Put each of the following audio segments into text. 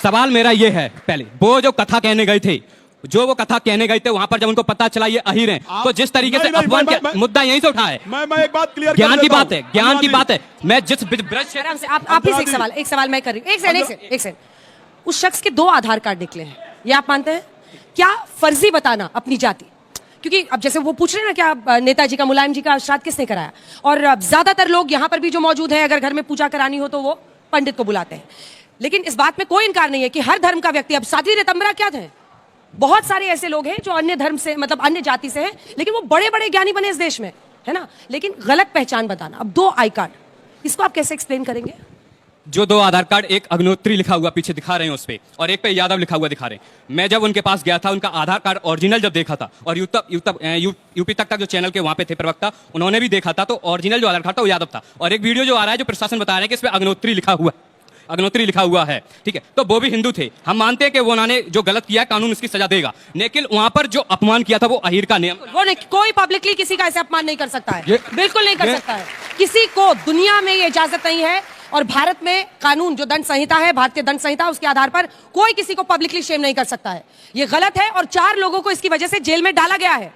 सवाल मेरा ये है, पहले वो जो कथा कहने गए थे, वहां पर जब उनको पता चला ये अहीर हैं, तो जिस तरीके से अपमान के मुद्दा यहीं से उठा है। मैं एक बात क्लियर ज्ञान की बात है, ज्ञान की बात है। मैं जिस ब्रज आराम से आप ही से एक सवाल मैं कर रही हूँ। एक सेकंड। उस शख्स के 2 आधार कार्ड निकले हैं, ये आप मानते हैं? क्या फर्जी बताना अपनी जाति, क्योंकि अब जैसे वो पूछ रहे हैं ना, क्या नेताजी का, मुलायम जी का श्राद्ध किसने कराया, और ज्यादातर लोग यहाँ पर भी जो मौजूद हैं, अगर घर में पूजा करानी हो तो वो पंडित को बुलाते हैं। लेकिन इस बात में कोई इनकार नहीं है कि हर धर्म का व्यक्ति, अब साध्वी ऋतंबरा क्या थे, बहुत सारे ऐसे लोग हैं जो अन्य धर्म से, मतलब अन्य जाति से हैं, लेकिन वो बड़े बड़े ज्ञानी बने इस देश में, है ना। लेकिन गलत पहचान बताना, अब 2 आई कार्ड, इसको आप कैसे एक्सप्लेन करेंगे? जो 2 आधार कार्ड, एक अग्नोत्री लिखा हुआ पीछे दिखा रहे हैं उस पे, और एक पे यादव लिखा हुआ दिखा रहे हैं। मैं जब उनके पास गया था, उनका आधार कार्ड ओरिजिनल जब देखा था, और यूपी तक का जो चैनल के वहां पे थे प्रवक्ता, उन्होंने भी देखा था, तो ओरिजिनल जो आधार कार्ड था वो यादव था। और एक वीडियो जो आ रहा है, जो प्रशासन बता रहे हैं कि इसमें अग्नोत्री लिखा हुआ है, ठीक है। तो वो भी हिंदू थे। हम मानते हैं कि वो उन्होंने जो गलत किया, कानून उसकी सजा देगा, लेकिन वहां पर जो अपमान किया था वो अहीर का नियम, वो नहीं, कोई पब्लिकली किसी का ऐसे अपमान नहीं कर सकता है, बिल्कुल नहीं कर सकता है। किसी को दुनिया में ये इजाजत नहीं है, और भारत में कानून जो दंड संहिता है, भारतीय दंड संहिता, उसके आधार पर कोई किसी को पब्लिकली शेम नहीं कर सकता है। ये गलत है, और 4 लोगों को इसकी वजह से जेल में डाला गया है।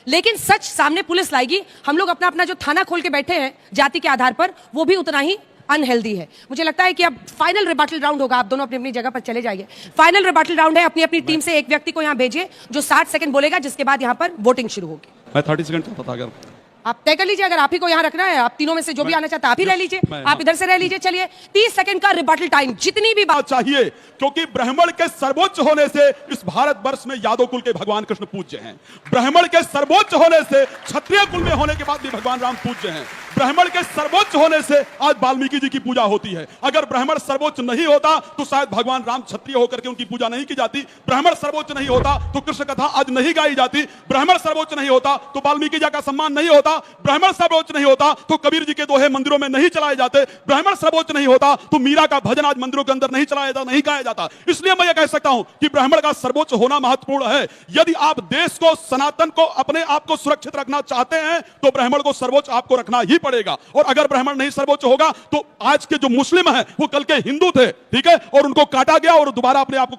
लेकिन सच सामने पुलिस लाएगी। हम लोग अपना अपना जो थाना खोल के बैठे हैं जाति के आधार पर, वो भी उतना ही अनहेल्दी है। मुझे लगता है कि अब फाइनल रिबटल राउंड होगा, आप दोनों अपनी अपनी जगह पर चले जाइए। फाइनल रिबटल राउंड है, अपनी अपनी टीम से एक व्यक्ति को यहाँ भेजिए जो 60 सेकंड बोलेगा, जिसके बाद यहाँ पर वोटिंग शुरू होगी। मैं 30 सेकंड चाहता था, अगर आप तय कर लीजिए, अगर आप ही को यहाँ रखना है, आप तीनों में से जो भी आना चाहता है आप ही ले लीजिए, आप इधर से रह लीजिए। चलिए 30 सेकंड का रिबटल टाइम, जितनी भी बात चाहिए, क्योंकि ब्राह्मण के सर्वोच्च होने से इस भारत वर्ष में यादव कुल के भगवान कृष्ण पूज्य हैं। ब्राह्मण के सर्वोच्च होने से क्षत्रिय कुल में होने के बाद भी भगवान राम पूज्य हैं। ब्राह्मण के सर्वोच्च होने से आज वाल्मीकि जी की पूजा होती है। अगर ब्राह्मण सर्वोच्च नहीं होता तो शायद भगवान राम क्षत्रिय होकर के उनकी पूजा नहीं की जाती। ब्राह्मण सर्वोच्च नहीं होता तो कृष्ण कथा आज नहीं गाई जाती। ब्राह्मण सर्वोच्च नहीं होता तो वाल्मीकि जी का सम्मान नहीं होता। ब्राह्मण सर्वोच्च नहीं होता तो कबीर जी के दोहे मंदिरों में नहीं चलाए जाते। ब्राह्मण सर्वोच्च नहीं होता तो मीरा का भजन आज मंदिरों के अंदर नहीं चलाया जाता, नहीं गाया जाता। इसलिए मैं ये कह सकता हूं कि ब्राह्मण का सर्वोच्च होना महत्वपूर्ण है। यदि आप देश को, सनातन को, अपने आप को सुरक्षित रखना चाहते हैं तो ब्राह्मण को सर्वोच्च आपको रखना ही पड़ेगा। और अगर ब्राह्मण नहीं सर्वोच्च होगा तो आज के जो मुस्लिम हैं वो कल के हिंदू थे, ठीक है, और उनको काटा गया और दोबारा अपने आप को